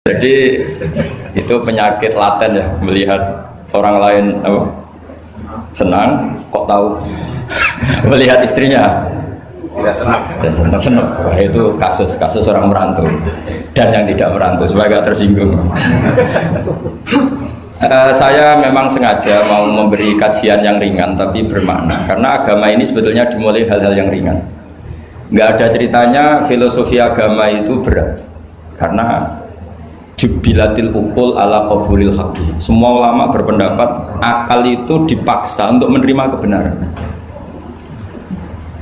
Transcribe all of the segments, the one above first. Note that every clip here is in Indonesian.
Jadi itu penyakit laten ya, melihat orang lain senang kok tahu melihat istrinya tidak senang. dan senang. Wah, itu kasus orang merantau dan yang tidak merantau supaya gak tersinggung. Saya memang sengaja mau memberi kajian yang ringan tapi bermakna, karena agama ini sebetulnya dimulai hal-hal yang ringan. Nggak ada ceritanya filosofi agama itu berat, karena jubilatil ukul ala qabulil haqi. Semua ulama berpendapat akal itu dipaksa untuk menerima kebenaran.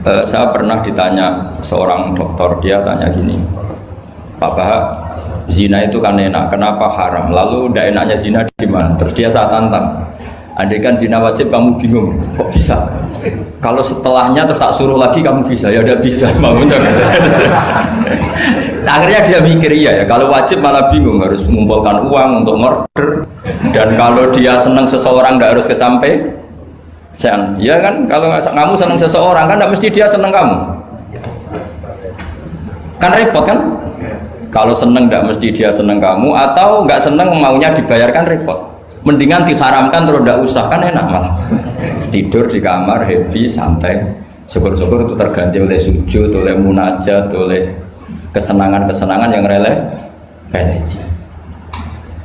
Saya pernah ditanya seorang dokter, dia tanya gini, Papa, zina itu kan enak, kenapa haram? Lalu tidak enaknya zina di mana? Terus dia saya tantang, andai kan zina wajib kamu bingung, kok bisa? Kalau setelahnya terus tak suruh lagi kamu bisa, ya udah bisa. Akhirnya dia mikir ya, kalau wajib malah bingung, harus mengumpulkan uang untuk murder. Dan kalau dia senang seseorang tidak harus kesampaian, ya kan? Kalau kamu senang seseorang kan tidak mesti dia senang kamu, kan repot kan? Kalau seneng tidak mesti dia seneng kamu, atau nggak seneng maunya dibayarkan repot. Mendingan diharamkan terus tidak usah, kan enak malah. Tidur di kamar happy santai. Syukur-syukur itu terganti oleh sujud, oleh munajat, oleh kesenangan-kesenangan yang religi.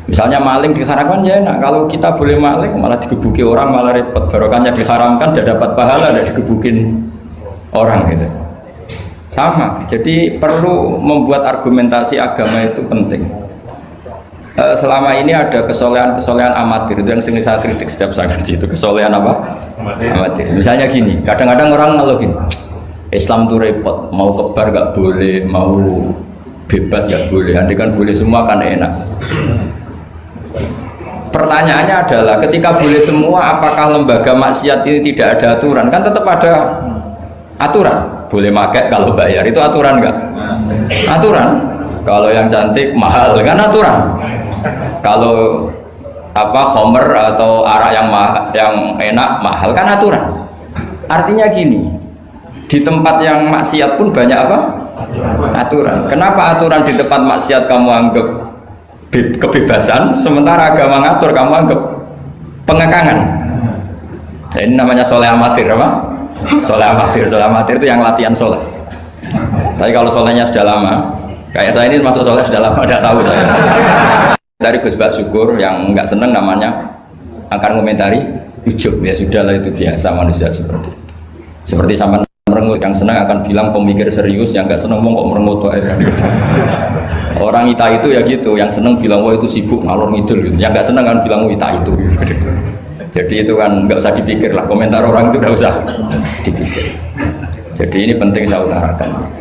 Misalnya maling diharamkan ya enak. Kalau kita boleh maling malah digebuki orang malah repot. Barokahnya diharamkan tidak dapat pahala, tidak digebukin orang gitu. Sama, jadi perlu membuat argumentasi agama itu penting. Selama ini ada kesolehan-kesolehan amatir, itu yang sering saya kritik setiap saya ngaji itu, kesolehan apa? Amatir. Misalnya gini, kadang-kadang orang ngeluh gini, Islam itu repot, mau kebar gak boleh, mau bebas gak boleh, andai kan boleh semua kan enak. Pertanyaannya adalah, ketika boleh semua, apakah lembaga maksiat ini tidak ada aturan? Kan tetap ada aturan. Boleh pakai kalau bayar, itu aturan enggak? Aturan. Kalau yang cantik mahal kan aturan. Kalau khomer atau arak yang enak mahal kan aturan. Artinya gini, di tempat yang maksiat pun banyak apa? Aturan. Kenapa aturan di tempat maksiat kamu anggap kebebasan, sementara agama ngatur kamu anggap pengekangan? Nah, ini namanya soleh amatir apa? Soleh amatir itu yang latihan soleh. Tapi kalau solehnya sudah lama, kayak saya ini masuk soleh sudah lama, tidak tahu saya. Dari Gus Bak Syukur yang nggak seneng namanya akan komentari ujub, ya sudahlah itu biasa manusia seperti itu. Seperti sama merengut, yang senang akan bilang pemikir serius, yang nggak seneng mau kok merengut aja. Orang ita itu ya gitu, yang seneng bilang wah itu sibuk ngalor ngidul, yang nggak seneng kan bilang wah ita itu. Jadi itu kan nggak usah dipikir lah, komentar orang itu nggak usah dipikir. Jadi ini penting saya utarakan.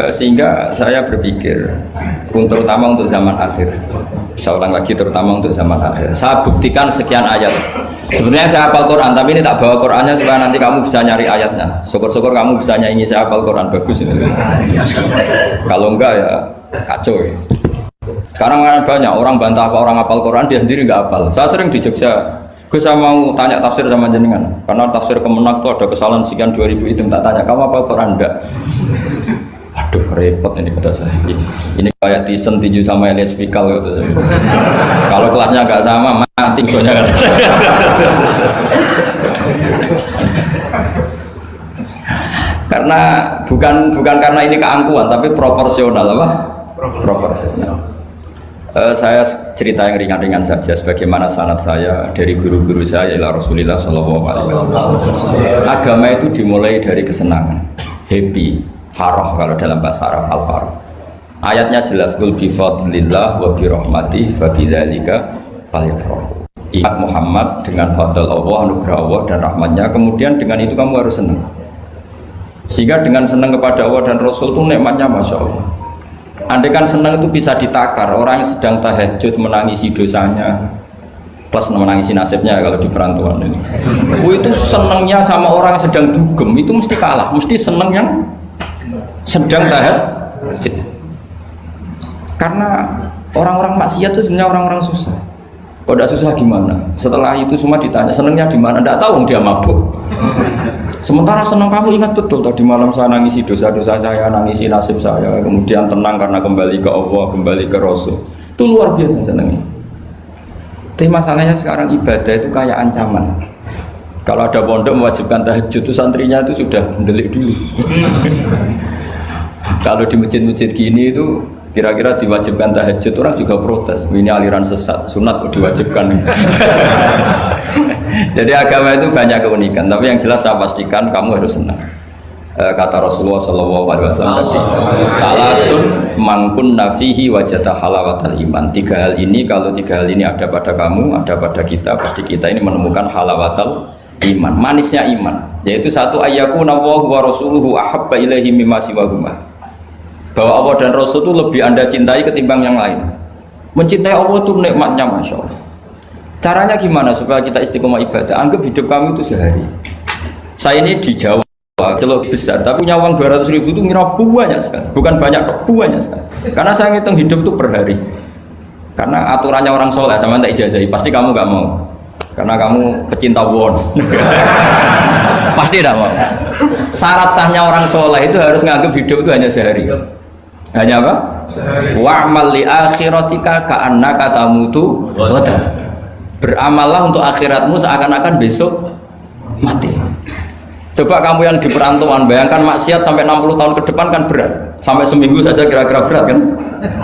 Sehingga saya berpikir, terutama untuk zaman akhir, saya ulang lagi terutama untuk zaman akhir. Saya buktikan sekian ayat. Sebenarnya saya hafal Quran, tapi ini tak bawa Qurannya supaya nanti kamu bisa nyari ayatnya. Syukur-syukur kamu bisa nyanyi saya hafal Quran, bagus ini. Kalau enggak ya kacau ya. Sekarang banyak orang bantah apa orang hafal Quran, dia sendiri nggak hafal. Saya sering di Jogja. Saya mau tanya tafsir sama jenengan, karena tafsir Kemenak itu ada kesalahan sekian 2000 itu, tak tanya kamu apa Quran enggak? Aduh repot ini kata saya. Ini kayak Tyson tinju sama Elias Pikal gitu. Kalau kelasnya enggak sama mati soalnya kan. Karena bukan karena ini keangkuhan, tapi proporsional apa? Proporsional. Saya cerita yang ringan-ringan saja, sebagaimana sanad saya dari guru-guru saya ila Rasulullah SAW. Agama itu dimulai dari kesenangan, happy, farah kalau dalam bahasa Arab al-farah. Ayatnya jelas, qul bi fadlillah wa bi rahmatih fa bidzalika falyafrahu. Ingat Muhammad dengan fadl Allah, anugerah Allah dan rahmatnya, kemudian dengan itu kamu harus senang. Sehingga dengan senang kepada Allah dan Rasul itu nikmatnya Masya Allah. Andai kan senang itu bisa ditakar, orang yang sedang tahajud menangisi dosanya plus menangisi nasibnya kalau di perantauan ini. Itu senangnya sama orang yang sedang dugem itu mesti kalah, mesti senang yang sedang tahajud. Karena orang-orang maksiat itu sebenarnya orang-orang susah. Kalau tidak susah gimana? Setelah itu semua ditanya senangnya di mana? Tidak tahu dia mabuk. Sementara senang kamu ingat betul tadi malam saya nangisi dosa-dosa saya, nangisi nasib saya, kemudian tenang karena kembali ke Allah, kembali ke Rasul. Itu luar biasa senangnya. Tapi masalahnya sekarang ibadah itu kayak ancaman. Kalau ada pondok mewajibkan tahajud itu santrinya itu sudah mendelik dulu. Kalau di masjid-masjid gini itu kira-kira diwajibkan tahajud, orang juga protes. Ini aliran sesat, sunat kok diwajibkan. Jadi agama itu banyak keunikan, tapi yang jelas saya pastikan kamu harus senang. Kata Rasulullah SAW tadi, salasun mangkun nafihi wajata halawatal iman. 3 hal ini, kalau 3 hal ini ada pada kamu, ada pada kita, pasti kita ini menemukan halawatal iman, manisnya iman. Yaitu satu, ayyakuna Allahu wa rasuluhu ahabba ilaihi mimma siwahuma. Bahwa Allah dan Rasul itu lebih Anda cintai ketimbang yang lain. Mencintai Allah itu nikmatnya Masya Allah. Caranya gimana supaya kita istiqomah ibadah? Anggap hidup kami itu sehari. Saya ini di Jawa, celok besar, tapi punya uang 200.000 itu ngira banyak sekali. Bukan banyak, banyak sekali. Karena saya ngitung hidup itu per hari. Karena aturannya orang soleh, sama tak ijazahi, pasti kamu gak mau. Karena kamu pecinta won. Pasti tidak mau. Syarat sahnya orang soleh itu harus nganggap hidup itu hanya sehari. Hanya apa? Wa'mal li akhiratika ka'annaka tamutu ghadan. Beramallah untuk akhiratmu seakan-akan besok mati. Coba kamu yang di perantauan, bayangkan maksiat sampai 60 tahun ke depan kan berat. Sampai seminggu saja kira-kira berat kan.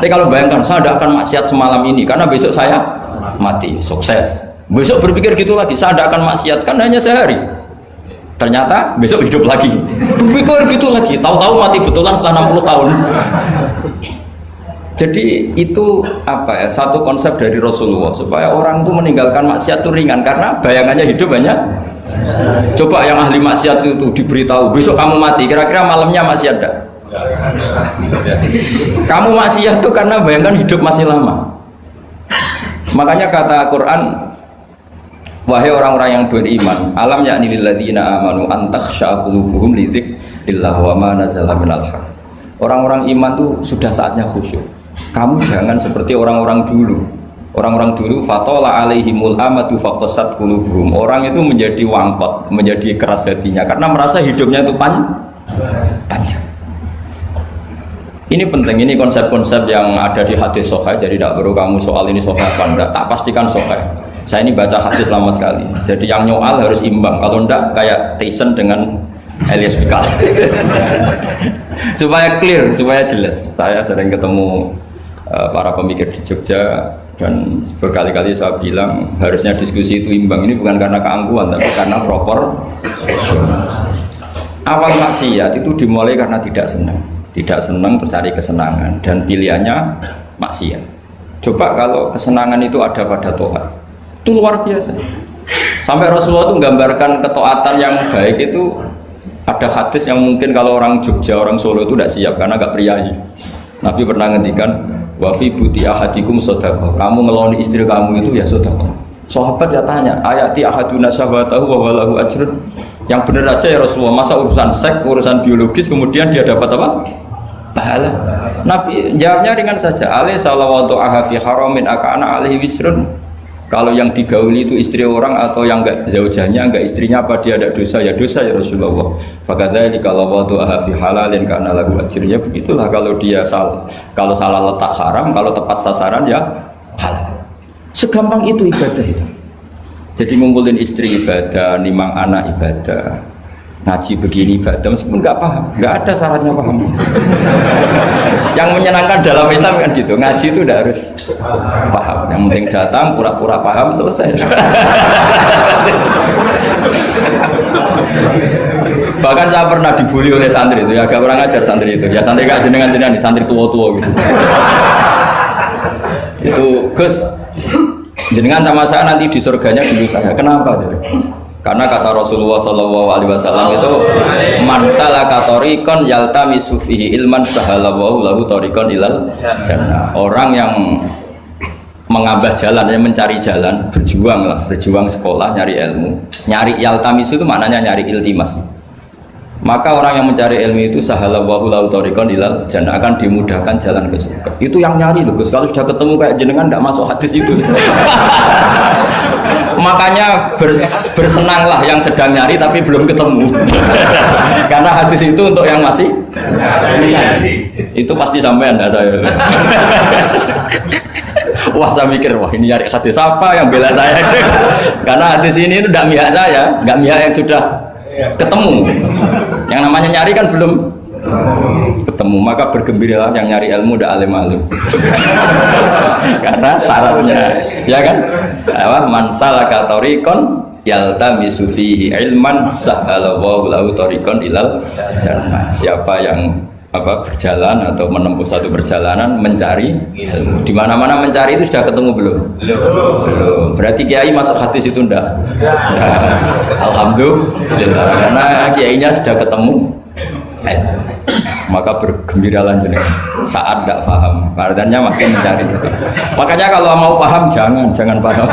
Tapi kalau bayangkan saya tidak akan maksiat semalam ini karena besok saya mati, sukses. Besok berpikir gitu lagi, saya tidak akan maksiat kan hanya sehari. Ternyata besok hidup lagi. Berpikir gitu lagi, tahu-tahu mati betulan setelah 60 tahun. Jadi itu apa ya, satu konsep dari Rasulullah supaya orang itu meninggalkan maksiat itu ringan karena bayangannya hidup banyak. Coba yang ahli maksiat itu diberitahu besok kamu mati, kira-kira malamnya maksiat enggak? Kamu maksiat itu karena bayangkan hidup masih lama. Makanya kata Quran, wahai orang-orang yang beriman, alam yakni lil ladzina amanu an takhsha qulubuhum li dzikrillah wa ma nazala minal haq. Orang-orang iman tuh sudah saatnya khusyuk. Kamu jangan seperti orang-orang dulu. Orang-orang dulu fatola alaihimul amatu faqasat qulubuhum. Orang itu menjadi wangkot, menjadi keras hatinya karena merasa hidupnya itu panjang. Ini penting, ini konsep-konsep yang ada di hadis sahih. Jadi tidak perlu kamu soal ini sahih apa enggak, tak pastikan sahih. Saya ini baca hadis lama sekali. Jadi yang nyoal harus imbang. Kalau enggak kayak Tyson dengan Elias Pikal. Supaya clear, supaya jelas. Saya sering ketemu para pemikir di Jogja dan berkali-kali saya bilang harusnya diskusi itu imbang. Ini bukan karena keangkuhan tapi karena proper. Awal maksiat itu dimulai karena tidak senang tercari kesenangan dan pilihannya maksiat. Coba kalau kesenangan itu ada pada Tuhan, itu luar biasa. Sampai Rasulullah itu menggambarkan ketaatan yang baik itu. Ada hadis yang mungkin kalau orang Jogja, orang Solo itu tidak siap karena agak priayi. Nabi pernah ngendikan, wa fi buti ahadikum shadaqah. Kamu ngeloni istri kamu itu ya sedekah. Sahabat ya tanya, ayati ahaduna syahwatahu wa walahu ajrun. Yang benar aja ya Rasulullah, masa urusan seks, urusan biologis kemudian dia dapat apa? Pahala. Nabi jawabnya ringan saja, alaihi salawatu aha fi haramin akana alaihi wisrun. Kalau yang digauli itu istri orang atau yang enggak zaujahnya, enggak istrinya, apa dia ada dosa? Ya dosa ya Rasulullah. Fakadzalika kalau wadu'a fi halalin kana lahu ajrnya. Begitulah kalau dia kalau salah letak haram, kalau tepat sasaran ya halal. Segampang itu ibadah itu. Jadi ngumpulin istri ibadah, nimang anak ibadah, ngaji begini ibadah, meskipun nggak paham, nggak ada syaratnya paham. Yang menyenangkan dalam Islam kan gitu, ngaji itu udah harus paham. Yang penting datang, pura-pura paham, selesai. Bahkan saya pernah dibully oleh santri itu, ya agak kurang ajar santri itu. Ya santri gak jenengan-jenengan, santri tua-tua gitu. Itu Gus, jenengan sama saya nanti di surganya dulu saya. Kenapa? Karena kata Rasulullah SAW itu man salaka tariqan yaltamisu fihi ilman sahalallahu lahu tariqan ilal jannah. Orang yang mengambah jalan, yang mencari jalan, berjuang sekolah, nyari ilmu. Nyari yaltamisu itu maknanya nyari iltimas. Maka orang yang mencari ilmu itu sahalallahu lahu tariqan ilal jannah, akan dimudahkan jalan ke surga. Itu yang nyari loh Gus. Kalau sudah ketemu kayak jenengan tidak masuk hadis itu. Makanya bersenanglah yang sedang nyari tapi belum ketemu. Karena hadis itu untuk yang masih mencari. Itu pasti sampai Anda saya. Wah saya mikir, wah ini nyari hadis apa yang bela saya? Karena hadis ini itu tidak mihak saya, nggak mihak yang sudah ketemu. Yang namanya nyari kan belum ketemu, maka bergembiralah yang nyari ilmu udah alim-alim. Karena syaratnya, ya kan? Man salaka tariqan yaltamisu fihi ilman sahhalallahu lahu tariqan ilal jannah. Siapa yang berjalan atau menempuh satu perjalanan mencari ilmu. Di mana-mana mencari itu sudah ketemu belum? Belum. Berarti kiai masuk hadis itu enggak? Alhamdulillah. Karena kiainya sudah ketemu maka bergembiralah jenengan saat tidak paham, artinya masih mencari. Makanya kalau mau paham jangan paham.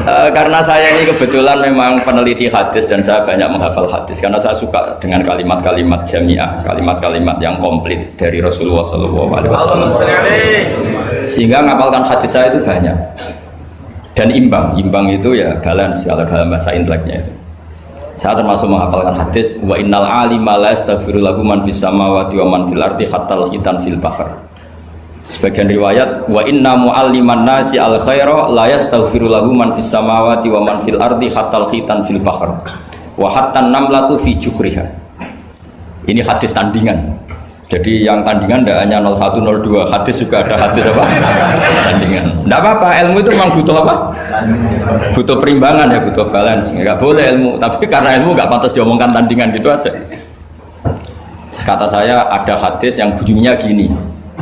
Karena saya ini kebetulan memang peneliti hadis dan saya banyak menghafal hadis karena saya suka dengan kalimat-kalimat jamiah, kalimat-kalimat yang komplit dari Rasulullah SAW. Sehingga ngapalkan hadis saya itu banyak dan imbang itu ya balance kalau dalam bahasa inteleknya itu. Saya termasuk menghafalkan hadis wa innal alima la yastaghfiru lahu man fis samawati wa man fil ardi hatta al-khitan fil bahr. Sebagian riwayat wa inna mualliman nasi al khaira la yastaghfiru lahu man fis samawati wa man fil ardi hatta al-khitan fil bahr wa hatta an-namlatu fi juhriha. Ini hadis tandingan. Jadi yang tandingan tidak hanya 01, 02, hadis juga ada hadis apa? Tandingan. Tidak apa-apa, ilmu itu memang butuh apa? Butuh perimbangan ya, butuh balance. Nggak boleh ilmu, tapi karena ilmu nggak pantas diomongkan tandingan gitu aja. Kata saya ada hadis yang bunyinya gini.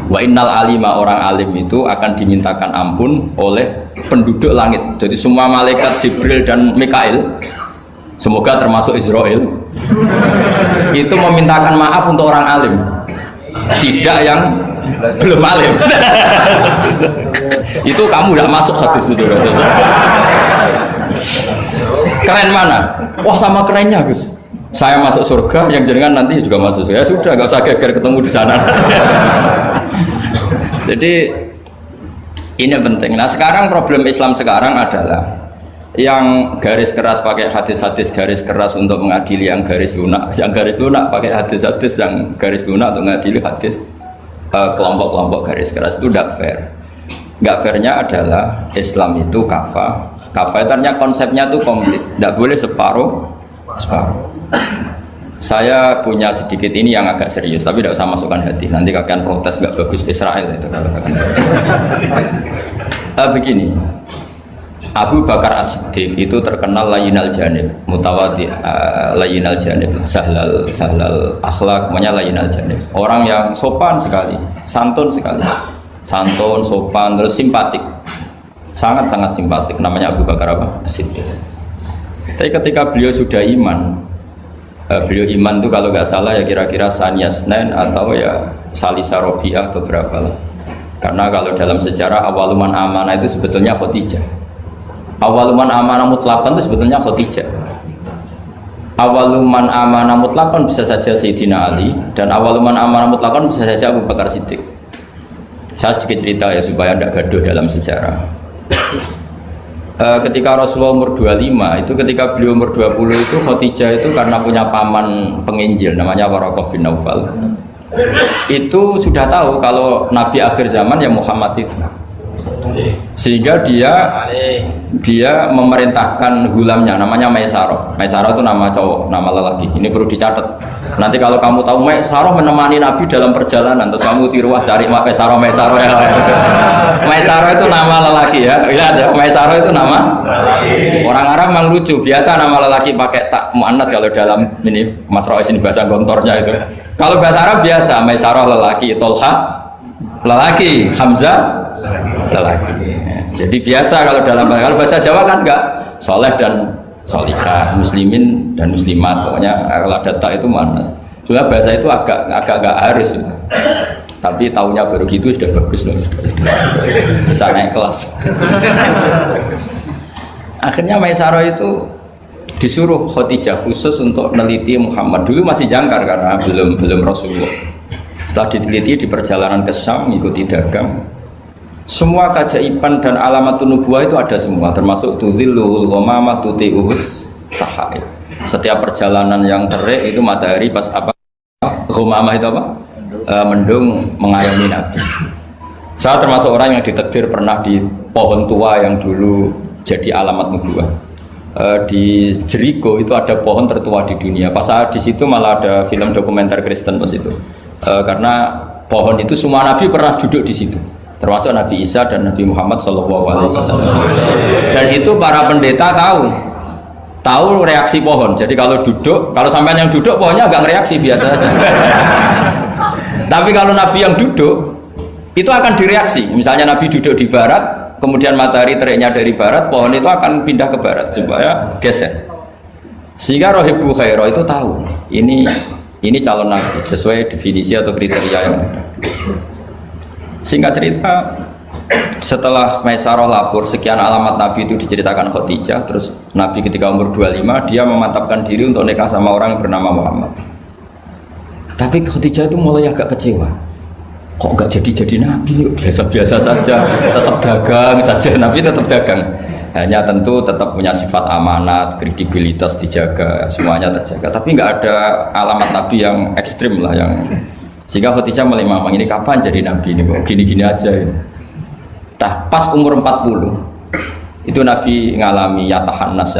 Wa innal alima, orang alim itu akan dimintakan ampun oleh penduduk langit. Jadi semua malaikat Jibril dan Mikail, semoga termasuk Israel, itu memintakan maaf untuk orang alim, tidak yang belum alim. Itu kamu tidak masuk hadis itu. Keren mana? Wah sama kerennya Gus. Saya masuk surga, yang jenengan nanti juga masuk surga. Ya sudah, nggak usah geger ketemu di sana. Jadi ini penting. Nah sekarang problem Islam sekarang adalah yang garis keras pakai hadis-hadis garis keras untuk mengadili yang garis lunak pakai hadis-hadis yang garis lunak untuk mengadili hadis kelompok-kelompok garis keras. Itu tidak fair. Nggak fairnya adalah Islam itu kafah itu artinya konsepnya itu komplit, tidak boleh separuh. Saya punya sedikit ini yang agak serius, tapi tidak usah masukkan hati. Nanti kalian protes nggak bagus Israel itu. Begini, Abu Bakar As-Siddiq itu terkenal layinal janib, mutawadi, layinal janib, sahlal akhlak, namanya layinal janib. Orang yang sopan sekali, santun sekali, santun, sopan, terus simpatik, sangat-sangat simpatik. Namanya Abu Bakar apa? As-Siddiq. Tapi ketika beliau sudah iman, beliau iman itu kalau nggak salah ya kira-kira Saniyasnen atau ya Salisa Robiah atau berapa lah. Karena kalau dalam sejarah awaluman amanah itu sebetulnya Khadijah. Awaluman amanah mutlakon itu sebetulnya Khadijah. Awaluman amanah mutlakon bisa saja Sayyidina Ali, dan awaluman amanah mutlakon bisa saja Abu Bakar Siddiq. Saya sedikit cerita ya supaya tidak gaduh dalam sejarah. Ketika Rasulullah umur 25 itu, ketika beliau umur 20 itu Khadijah itu karena punya paman penginjil namanya Waraqah bin Naufal, itu sudah tahu kalau Nabi akhir zaman ya Muhammad itu, sehingga dia memerintahkan hulamnya namanya Maisarah. Maisarah itu nama cowok, nama lelaki. Ini perlu dicatat. Nanti kalau kamu tahu Maisarah menemani Nabi dalam perjalanan, terus kamu tiruah cari Maisarah ya. Maisarah itu nama lelaki ya. Lihat ya, Maisarah itu nama. Orang Arab memang lucu. Biasa nama lelaki pakai tak muannas kalau dalam ini Mas Rois ini bahasa gontornya itu. Kalau bahasa Arab biasa Maisarah lelaki, Tolha lelaki, Hamzah lelaki. Jadi biasa kalau bahasa Jawa kan enggak, soleh dan solihah, muslimin dan muslimat, pokoknya kalau ada tak itu manas. Soalnya bahasa itu agak harus, tapi tahunya baru gitu sudah bagus loh, bisa naik kelas. Akhirnya Maisarah itu disuruh Khadijah khusus untuk meneliti Muhammad. Dulu masih jangkar karena belum Rasulullah. Setelah diteliti di perjalanan ke Syam, mengikuti dagang. Semua keajaiban dan alamatun nubuwah itu ada semua, termasuk tuzilluhul ghamamah tuti'uhus sahai. Setiap perjalanan yang terik itu matahari pas apa? Ghamamah itu apa? mendung mengayomi Nabi. Saya termasuk orang yang ditakdir pernah di pohon tua yang dulu jadi alamat nubuah. Di Jericho itu ada pohon tertua di dunia. Pas saat di situ malah ada film dokumenter Kristen pas itu. Karena pohon itu semua nabi pernah duduk di situ, termasuk Nabi Isa dan Nabi Muhammad SAW. Dan itu para pendeta tahu reaksi pohon. Jadi kalau duduk, kalau sampai yang duduk pohonnya agak reaksi biasa saja. Tapi kalau nabi yang duduk itu akan direaksi. Misalnya nabi duduk di barat, kemudian matahari teriknya dari barat, pohon itu akan pindah ke barat supaya geser. Sehingga rohibu khairah itu tahu ini calon nabi sesuai definisi atau kriteria yang ada. Singkat cerita, setelah Maisarah lapor sekian alamat nabi itu diceritakan Khadijah, terus nabi ketika umur 25 dia memantapkan diri untuk nikah sama orang yang bernama Muhammad. Tapi Khadijah itu mulai agak kecewa. Kok nggak jadi nabi, biasa-biasa saja, tetap dagang saja, nabi tetap dagang, hanya tentu tetap punya sifat amanat, kredibilitas dijaga, semuanya terjaga, tapi nggak ada alamat nabi yang ekstrim lah, yang sehingga Khadijah mulai mamang ini kapan jadi nabi ini, kok gini-gini aja ya. Nah pas umur 40 itu nabi ngalami yatahannas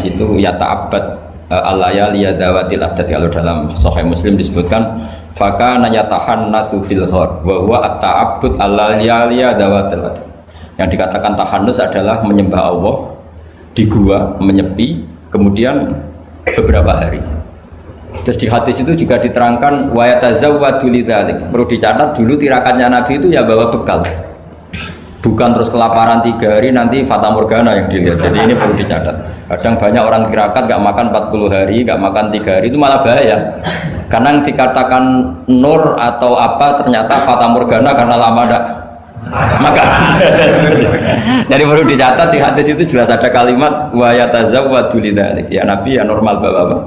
itu yata'abbad al-layali yadawatil adat. Kalau dalam Sahih Muslim disebutkan fakana yatahannasu fil ghar wa huwa at-ta'abbud al-layali yadawatil adat. Yang dikatakan tahannus adalah menyembah Allah di gua, menyepi, kemudian beberapa hari. Terus di hadis itu juga diterangkan wa yatazawwadu lidzalik. Perlu dicatat dulu tirakannya nabi itu ya bawa bekal, bukan terus kelaparan 3 hari nanti fata morgana yang dilihat. Jadi ini perlu dicatat. Kadang banyak orang tirakat gak makan 40 hari, gak makan 3 hari, itu malah bahaya. Karena yang dikatakan nur atau apa ternyata fata morgana karena lama gak makan. Jadi perlu dicatat di hadis itu jelas ada kalimat wa yatazawwadu lidzalik. Ya nabi ya normal bawa apa?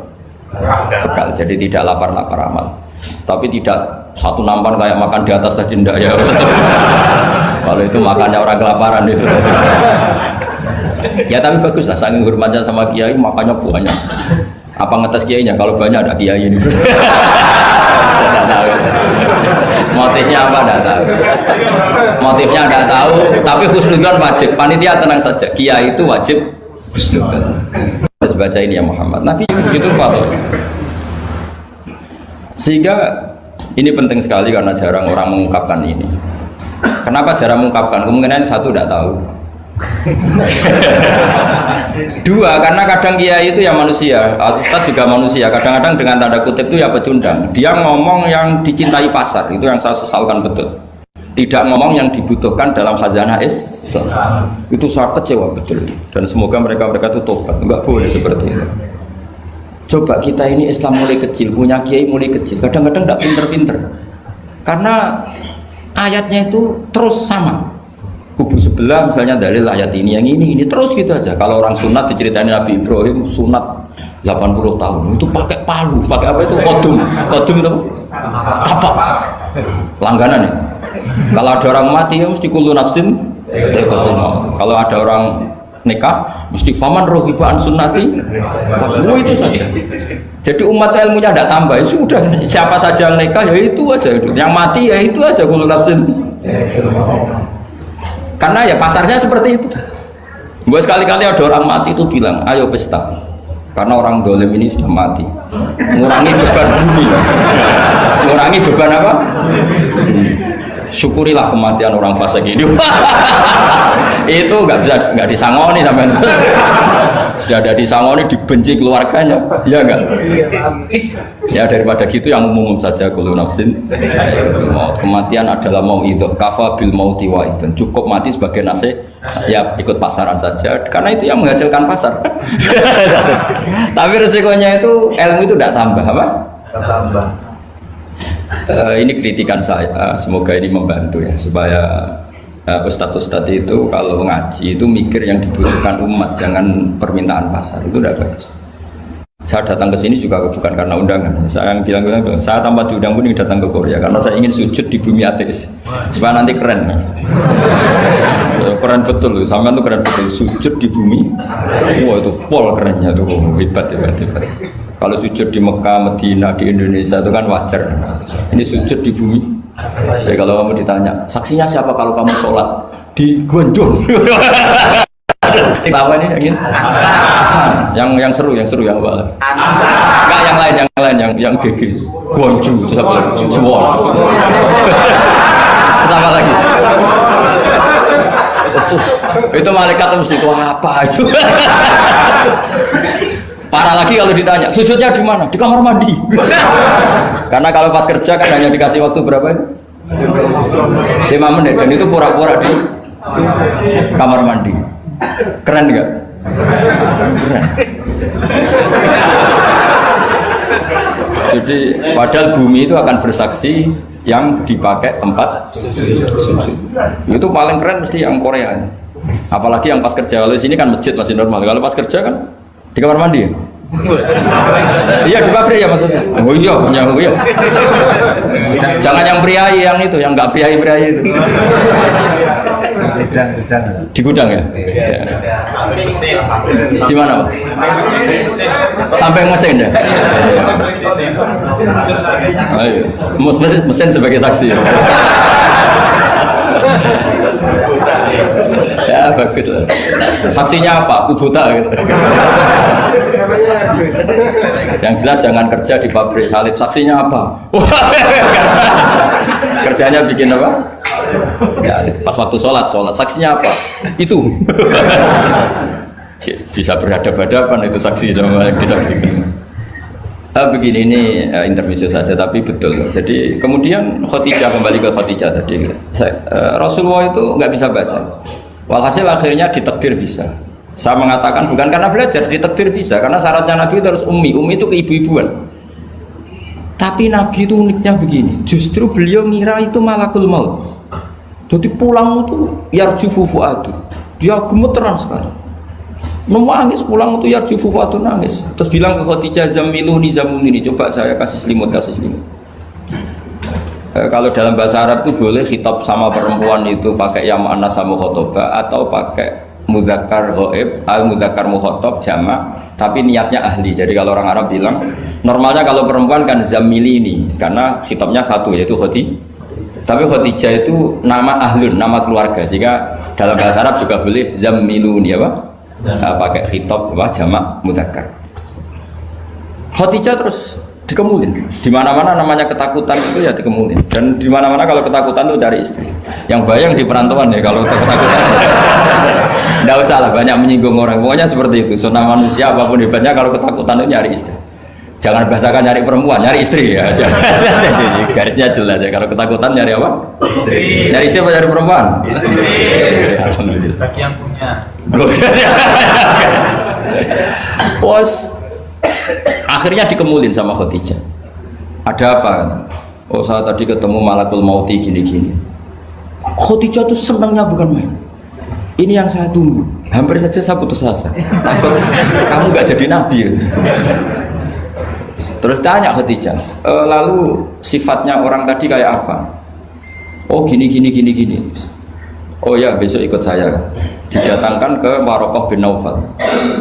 Bekal. Jadi tidak lapar-lapar amal. Tapi tidak satu nampan kayak makan di atas tadi ndak ya. Kalau itu makannya orang kelaparan itu. Ya tapi bagus lah, saking hormatnya sama kiai makannya banyak. Apa ngetes kiainya? Kalau banyak ada kiai ini. Tidak tahu. Motifnya apa? Tidak tahu. Motifnya tidak tahu. Tapi husnudzon wajib. Panitia tenang saja. Kiai itu wajib husnudzon. Harus baca ini ya Muhammad. Nabi begitu fatwa. Sehingga ini penting sekali karena jarang orang mengungkapkan ini. Kenapa jarang mengungkapkan? Kemungkinan satu tidak tahu. Dua, karena kadang kiai itu ya manusia, Ustadz juga manusia. Kadang-kadang dengan tanda kutip itu ya pecundang. Dia ngomong yang dicintai pasar, itu yang saya sesalkan betul. Tidak ngomong yang dibutuhkan dalam khazanah Islam. Itu saya kecewa betul. Dan semoga mereka itu tobat. Enggak boleh seperti itu. Coba kita ini Islam mulai kecil, punya kiai mulai kecil. Kadang-kadang tidak pinter-pinter. Karena ayatnya itu terus sama. Kubu sebelah misalnya dalil ayat ini, yang ini terus gitu aja. Kalau orang sunat diceritain Nabi Ibrahim sunat 80 tahun itu pakai palu, pakai apa itu? Kodum itu kapak langganan ya. Kalau ada orang mati ya mesti kullu nafsin kalau ada orang nikah mesti faman rohiba an sunnati itu saja. Jadi umat ilmunya tidak tambah, ya sudah siapa saja yang nikah ya itu aja, yang mati ya itu aja kullu nafsin. Karena ya pasarnya seperti itu. Buat sekali-kali ada orang mati itu bilang, ayo pesta. Karena orang dolim ini sudah mati. Ngurangi beban bumi. Ngurangi beban apa? Syukurilah kematian orang fasik ini. Itu nggak disangoni sampai sudah ada disangoni dibenci keluarganya, ya enggak? Ya daripada gitu yang umum saja kullu nafsin maut. Kematian adalah mau'idhah, kafa bil mauti wa'idan. Cukup mati sebagai nasihat, ya ikut pasaran saja karena itu yang menghasilkan pasar. Tapi resikonya itu ilmu itu tidak tambah apa? Tambah. Ini kritikan saya, semoga ini membantu ya supaya ustadz-ustadz itu kalau ngaji itu mikir yang dibutuhkan umat, jangan permintaan pasar, itu tidak bagus. Saya datang ke sini juga bukan karena undangan. Saya yang bilang saya tanpa diundang pun datang ke Korea karena saya ingin sujud di bumi ateis supaya nanti keren. Keren betul, sampean tuh keren betul, sujud di bumi. Wah itu pol kerennya tuh, hebat. Kalau sujud di Mekah, Medina, di Indonesia itu kan wajar. Ini sujud di bumi. Jadi kalau kamu ditanya, saksinya siapa kalau kamu sholat di Guangzhou? Apa ini yang ini? Yang seru yang apa? Enggak yang lain yang GG. Guangzhou, siapa? Suwon. Sama lagi. Itu malaikat mesti itu apa itu? Parah lagi kalau ditanya, sujudnya di mana? Di kamar mandi. Karena kalau pas kerja kan hanya dikasih waktu berapa ini? 5 menit dan itu pura-pura di kamar mandi. Keren nggak? Keren. Jadi padahal bumi itu akan bersaksi yang dipakai tempat sujud. Itu paling keren mesti yang Korea. Apalagi yang pas kerja. Kalau di sini kan masjid masih normal. Kalau pas kerja kan di kamar mandi. Iya di pabrik ya maksudnya. Oh iya. Jangan yang priai yang itu, yang nggak priai itu. Di gudang ya? Di mana Pak? Sampai mesin ya? Ayo, mesin sebagai saksi. Ya bagus lah. Saksinya apa? Kubuta gitu. Yang jelas jangan kerja di pabrik salib. Saksinya apa? Kerjanya bikin apa? Ya, pas waktu sholat. Saksinya apa? Itu. Bisa berhadapan-hadapan itu saksi sama yang disaksikan. Begini ini intermezzo saja tapi betul. Jadi kemudian Khadijah, kembali ke Khadijah tadi. Rasulullah itu nggak bisa baca. Walhasil akhirnya ditakdir bisa. Saya mengatakan bukan karena belajar, ditakdir bisa. Karena syaratnya Nabi itu harus ummi. Ummi itu keibu-ibuan. Tapi Nabi itu uniknya begini. Justru beliau ngira itu malakul maut. Jadi pulang itu yarjufu fuadu. Dia gemeteran sekali. Nangis pulang itu yarjufu fuadu nangis. Terus bilang ke Khadijah zamiluni zamulini. Coba saya kasih selimut. Kalau dalam bahasa Arab itu boleh khitab sama perempuan itu pakai yang muannas sama khotoba atau pakai mudzakkar ghaib al mudzakkar mukhatab jamak tapi niatnya ahli. Jadi kalau orang Arab bilang normalnya kalau perempuan kan zamilini karena khitabnya satu yaitu Khadijah. Tapi Khadijah itu nama ahlun, nama keluarga sehingga dalam bahasa Arab juga boleh zamiluni apa? Pakai khitab apa jamak mudzakkar. Khadijah terus dikemulin. Di mana-mana namanya ketakutan itu ya dikemulin. Dan di mana-mana kalau ketakutan itu dari istri. Yang bayang di perantauan ya kalau ketakutan. Enggak usah lah banyak menyinggung orang. Pokoknya seperti itu. Sunnah manusia apapun hebatnya kalau ketakutan itu nyari istri. Jangan bahasakan nyari perempuan, nyari istri ya. Garisnya jelas ya. Kalau ketakutan nyari apa? Istri. Nyari istri apa nyari perempuan? Istri. Alhamdulillah. Bagi yang punya. Akhirnya dikemulin sama Khadijah. Ada apa? Oh saya tadi ketemu malakul mauti gini-gini. Khadijah tuh senangnya bukan main. Ini yang saya tunggu. Hampir saja saya putus asa. Takut kamu nggak jadi nabi. Terus tanya Khadijah, lalu sifatnya orang tadi kayak apa? Oh gini. Oh ya besok ikut saya. Didatangkan ke Waraqah bin Naufal.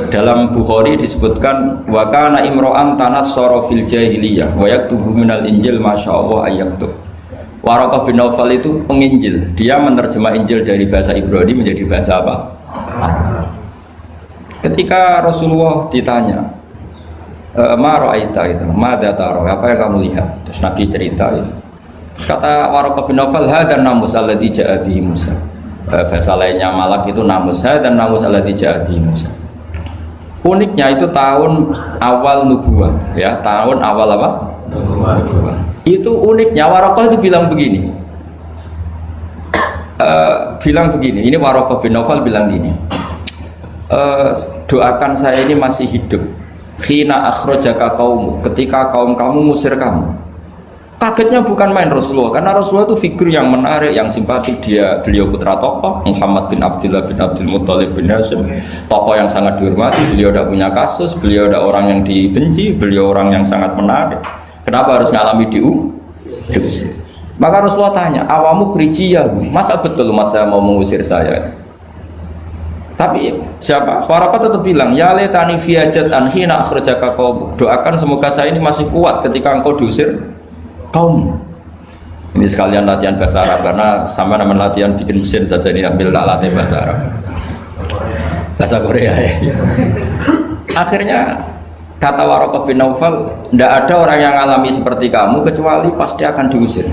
Dalam Bukhari disebutkan wa kana imro'an tanassara fil jahiliyah wa yaktubu minal injil masyaallah ayaktub. Waraqah bin Naufal itu penginjil. Dia menerjemah Injil dari bahasa Ibrani menjadi bahasa apa? Ketika Rasulullah ditanya, ma ra'aita itu, madza tara? Apa yang kamu lihat? Terus Nabi cerita itu. Terus kata Waraqah bin Naufal, hadan namus alladzi ja'a bihi Musa. Bahasa lainnya malak itu namus dan namus alladzi ja'a bihi Musa. Uniknya itu tahun awal nubuwah ya, tahun awal apa? Nubuwah. Itu uniknya Waraqah itu bilang begini. Ini Waraqah bin Naufal bilang gini. Doakan saya ini masih hidup. Khina akhrajaka qaum, ketika kaum kamu musir kamu. Kagetnya bukan main Rasulullah, karena Rasulullah itu figur yang menarik, yang simpatik. Beliau putra tokoh Muhammad bin Abdullah bin Abdul Muttalib bin Hashim, tokoh yang sangat dihormati. Beliau tidak punya kasus, beliau tidak orang yang dibenci, beliau orang yang sangat menarik. Kenapa harus ngalami diusir? Maka Rasulullah tanya, awamu khrijiyahu, masa betul umat saya mau mengusir saya? Tapi siapa? Waraqah tetap bilang, ya letani fiyajat anhina akhrajaka qaum. Doakan semoga saya ini masih kuat ketika engkau diusir kaum. Ini sekalian latihan bahasa Arab karena sama nama latihan bikin mesin saja ini ambil latih bahasa Arab. Bahasa Korea ya. Akhirnya kata Waraqah bin Naufal, tidak ada orang yang alami seperti kamu kecuali pasti akan diusir.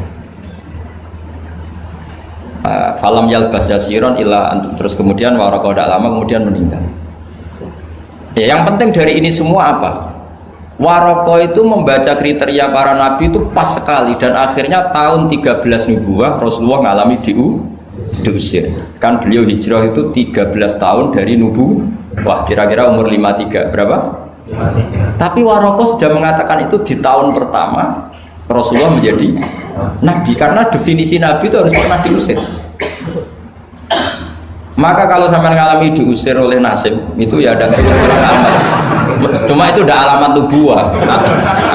Falam yalbas yasiron illa antum. Terus kemudian Waraqah tidak lama kemudian meninggal. Ya, yang penting dari ini semua apa? Waraqah itu membaca kriteria para nabi itu pas sekali dan akhirnya tahun 13 nubuwah Rasulullah mengalami diusir. Kan beliau hijrah itu 13 tahun dari nubuwah, kira-kira umur 53 berapa? 53. Tapi Waraqah sudah mengatakan itu di tahun pertama Rasulullah menjadi nabi, karena definisi nabi itu harus pernah diusir. Maka kalau sampai mengalami diusir oleh nasib itu ya ada alamat. Cuma itu udah alamat nubuwah,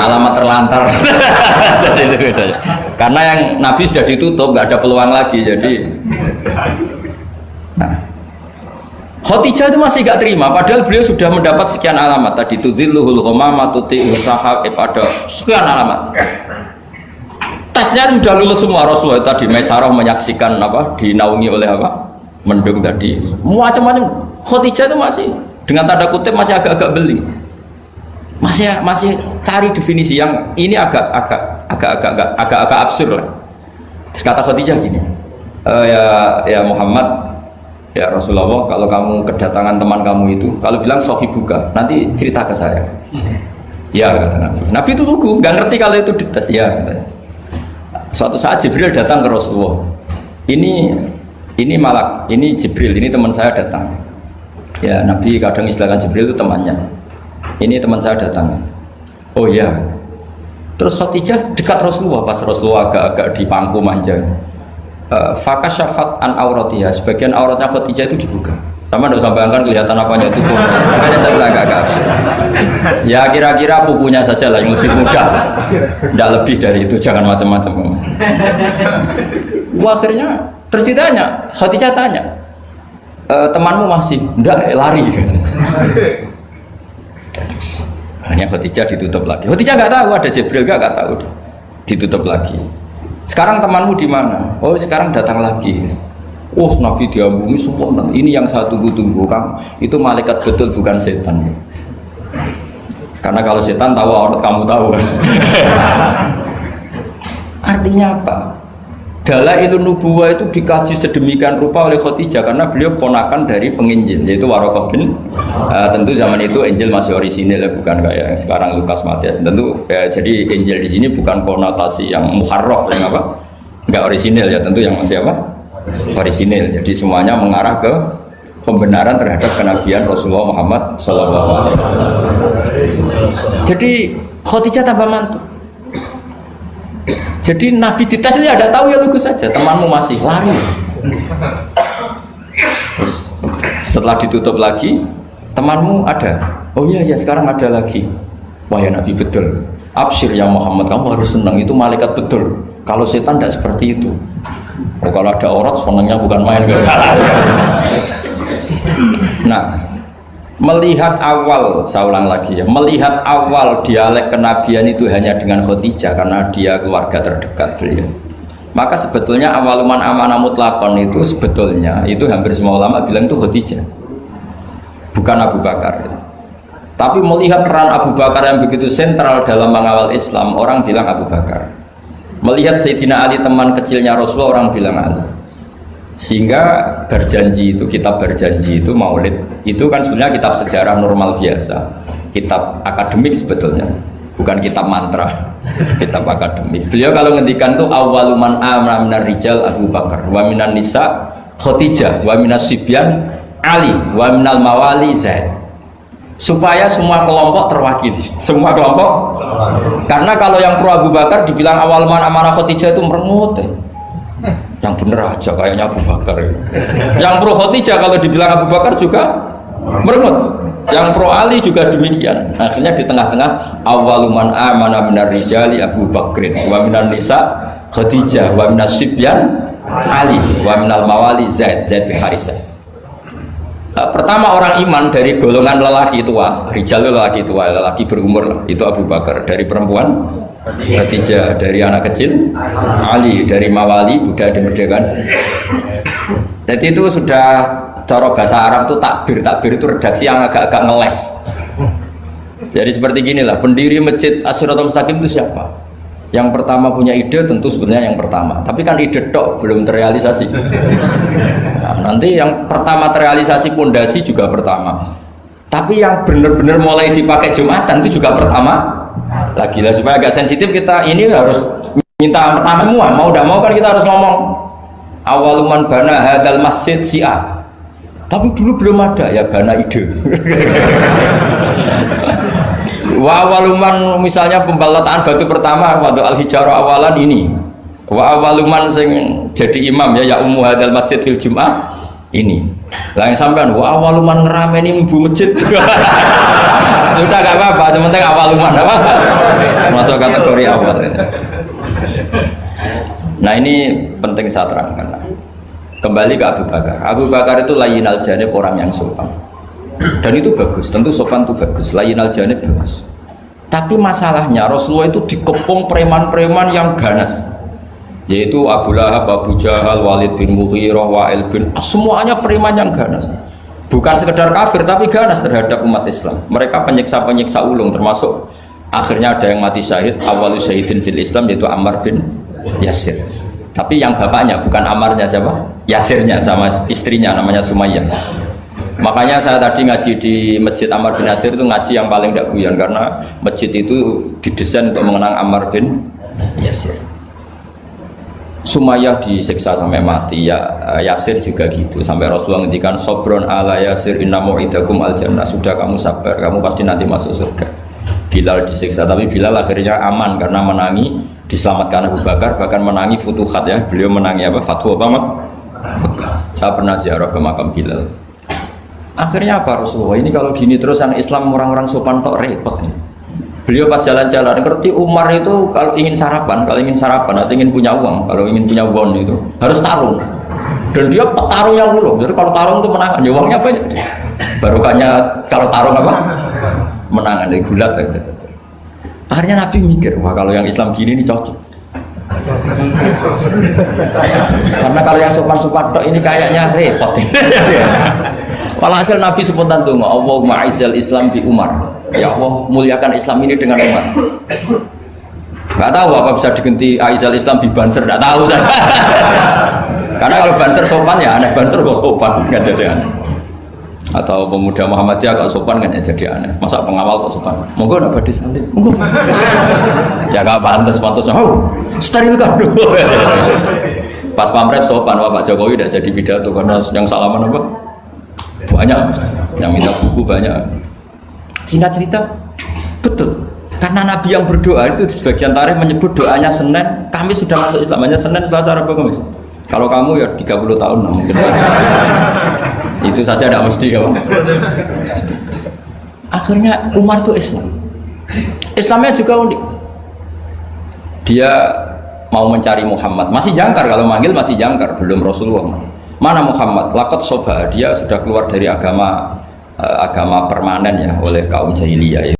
alamat terlantar. Jadi itu bedanya. Karena yang nabi sudah ditutup, nggak ada peluang lagi. Jadi, nah, Khadijah itu masih gak terima, padahal beliau sudah mendapat sekian alamat tadi. Tudzilluhul ghamama tuti'u sahab, ada sekian alamat. Tesnya sudah lulus semua. Rasulullah tadi Maisarah menyaksikan apa, dinaungi oleh apa, mendung tadi, macam-macam. Khadijah itu masih dengan tanda kutip masih agak-agak beli, masih cari definisi yang ini agak absurd lah. Kata Khadijah gini, ya Muhammad, ya Rasulullah, kalau kamu kedatangan teman kamu itu, kalau bilang sohibuka, nanti cerita ke saya. Ya kata Nabi. Nabi itu lugu, nggak ngerti kalau itu dites. Ya katanya. Suatu saat Jibril datang ke Rasulullah. Ini malak, ini Jibril, ini teman saya datang. Ya Nabi kadang istilahkan Jibril itu temannya. Ini teman saya datang. Oh iya. Terus Khadijah dekat Rasulullah, pas Rasulullah agak-agak dipangku manja. Fakasyafat an auratiha, sebagian auratnya Khadijah itu dibuka. Sama tidak usah bayangkan kelihatan apanya itu. Makanya saya bilang agak absurd. Ya kira-kira pupunya saja lah yang lebih mudah. Tidak lebih dari itu, jangan macam-macam. Wah, akhirnya terus ditanya, Khadijah tanya, temanmu masih? Tidak, lari. Akhirnya Khadijah ditutup lagi. Khadijah nggak tahu ada Jibril, nggak tahu. Ditutup lagi. Sekarang temanmu di mana? Oh sekarang datang lagi. Oh Nabi diambungi sempurna. Ini yang saya tunggu-tunggu, Kang. Itu malaikat betul, bukan setan. Karena kalau setan tahu aurat kamu tahu. Artinya apa? Dalailun nubuwah itu dikaji sedemikian rupa oleh Khadijah karena beliau ponakan dari penginjil, yaitu Waraqah bin. Tentu zaman itu Injil masih orisinil, bukan kayak yang sekarang Lukas Matius. Tentu jadi Injil di sini bukan konotasi yang muharraf, yang apa? Enggak orisinil ya, tentu yang masih apa? Orisinil. Jadi semuanya mengarah ke pembenaran terhadap kenabian Rasulullah Muhammad SAW. Jadi Khadijah tambah mantap. Jadi Nabi dites itu ada tahu ya lugu saja. Temanmu masih lari. Terus setelah ditutup lagi, temanmu ada. Oh iya ya sekarang ada lagi. Wah ya Nabi betul. Absyir ya Muhammad, kamu harus senang, itu malaikat betul. Kalau setan tidak seperti itu. Oh, kalau ada aurat senangnya bukan main. Nah, melihat awal, saya ulang lagi ya, melihat awal dialek kenabian itu hanya dengan Khadijah karena dia keluarga terdekat beliau. Maka sebetulnya awaluman amanah mutlakon itu sebetulnya itu hampir semua ulama bilang itu Khadijah, bukan Abu Bakar. Tapi melihat peran Abu Bakar yang begitu sentral dalam mengawal Islam, orang bilang Abu Bakar. Melihat Sayyidina Ali teman kecilnya Rasulullah, orang bilang Ali. Sehingga berjanji itu, kitab berjanji itu, maulid itu kan sebenarnya kitab sejarah normal biasa, kitab akademik sebetulnya, bukan kitab mantra, kitab akademik. Beliau kalau ngendikan tuh awaluman amana minar rijal Abu Bakar, wa minan nisa Khadijah, wa minas sibyan Ali, wa minal mawali Zaid, supaya semua kelompok terwakili, semua kelompok. Karena kalau yang pro Abu Bakar dibilang awaluman amanah Khadijah itu merengut. Yang bener aja kayaknya Abu Bakar. Yang pro Khadijah kalau dibilang Abu Bakar juga merengut. Yang pro Ali juga demikian. Akhirnya di tengah-tengah awaluman amana minar rijali Abu Bakrin, wa minan nisa Khadijah, wa minas sibyan Ali, wa minal mawali Zaid bin Harisah. Pertama orang iman dari golongan lelaki tua, rijal lelaki tua, lelaki berumur itu Abu Bakar. Dari perempuan Khadijah, dari anak kecil Ali, dari mawali budak dimerdekakan. Jadi itu sudah cara bahasa Arab itu takbir itu redaksi yang agak-agak ngeles. Jadi seperti ginilah, pendiri masjid As-Siratal Mustaqim itu siapa? Yang pertama punya ide tentu sebenarnya yang pertama, tapi kan ide tok belum terrealisasi. Nah, nanti yang pertama terrealisasi pondasi juga pertama, tapi yang benar-benar mulai dipakai Jumatan itu juga pertama lagi lah. Supaya agak sensitif kita ini harus minta pertama semua, mau tidak mau kan kita harus ngomong awaluman bana hadal masjid si'a, tapi dulu belum ada ya bana ide. Wa awaluman misalnya pembalataan batu pertama waktu al-hijarah awalan ini, wa awaluman sing jadi imam ya ummu hadal masjid fil jum'ah ini lah yang sampean wa awaluman ngerameni ibu masjid. Sudah gak apa-apa, yang penting awaluman apa masuk kategori awal. Nah ini penting saya terangkan. Kembali ke Abu Bakar. Abu Bakar itu layyinal janib, orang yang sopan. Dan itu bagus, tentu sopan itu bagus, layyinal janib bagus. Tapi masalahnya Rasulullah itu dikepung preman-preman yang ganas, yaitu Abu Lahab, Abu Jahal, Walid bin Mughirah, Wa'il bin As, semuanya preman yang ganas. Bukan sekedar kafir tapi ganas terhadap umat Islam. Mereka penyiksa-penyiksa ulung, termasuk akhirnya ada yang mati syahid, awal syahidin fil Islam, yaitu Ammar bin Yasir. Tapi yang bapaknya bukan Ammarnya, siapa? Yasirnya, sama istrinya namanya Sumayyah. Makanya saya tadi ngaji di Masjid Ammar bin Yasir itu ngaji yang paling tidak guyon, karena masjid itu didesain untuk mengenang Ammar bin Yasir. Sumayyah disiksa sampai mati, ya Yasir juga gitu, sampai Rasulullah ngendikan sobron ala Yasir inna mu'idakum al jannah, sudah kamu sabar, kamu pasti nanti masuk surga. Bilal disiksa, tapi Bilal akhirnya aman karena menangi, diselamatkan Abu Bakar, bahkan menangi futuhat ya, beliau menangi apa? Fatwa apa? Saya pernah ziarah ke makam Bilal. Akhirnya apa Rasulullah? Ini kalau gini terus anak Islam orang-orang sopan tok repot. Beliau pas jalan-jalan ngerti Umar itu kalau ingin sarapan atau ingin punya uang, kalau ingin punya won itu harus tarung. Dan dia petarung yang ulung. Jadi kalau tarung itu menang, ya uangnya banyak. Barokahnya kalau tarung apa? Menangan dari gulat gitu. Akhirnya Nabi mikir, wah kalau yang Islam gini ini cocok. Karena kalau yang sopan-sopan tok ini kayaknya repot. Walhasil Nabi spontan donga, Allahumma a'izzal Islam bi Umar. Ya Allah, muliakan Islam ini dengan Umar. Enggak tahu apa bisa diganti a'izzal Islam bi Banser, enggak tahu saya. Karena kalau Banser sopan ya aneh, Banser kok sopan enggak jadi aneh. Atau pemuda Muhammadiyah kalau sopan kan ya jadi aneh. Masa pengawal kok sopan? Monggo nak badhe santai. Monggo. Ya enggak pantas-pantas. Oh, steril kan dulu. Pas pamret sopan, wah Pak Jokowi tidak jadi pidato karena yang salaman apa? Banyak yang minta buku banyak. Singkat cerita betul, karena Nabi yang berdoa itu di sebagian tarikh menyebut doanya Senin, Kamis sudah masuk Islam, hanya Senin, Selasa, Rabu, Kamis. Kalau kamu ya 30 tahun nah, mungkin itu saja tidak mesti ya. Akhirnya Umar itu Islamnya juga unik. Dia mau mencari Muhammad, masih jangkar, kalau manggil masih jangkar, belum Rasulullah. Mana Muhammad? Laqad soba, dia sudah keluar dari agama permanen ya oleh kaum jahiliyah.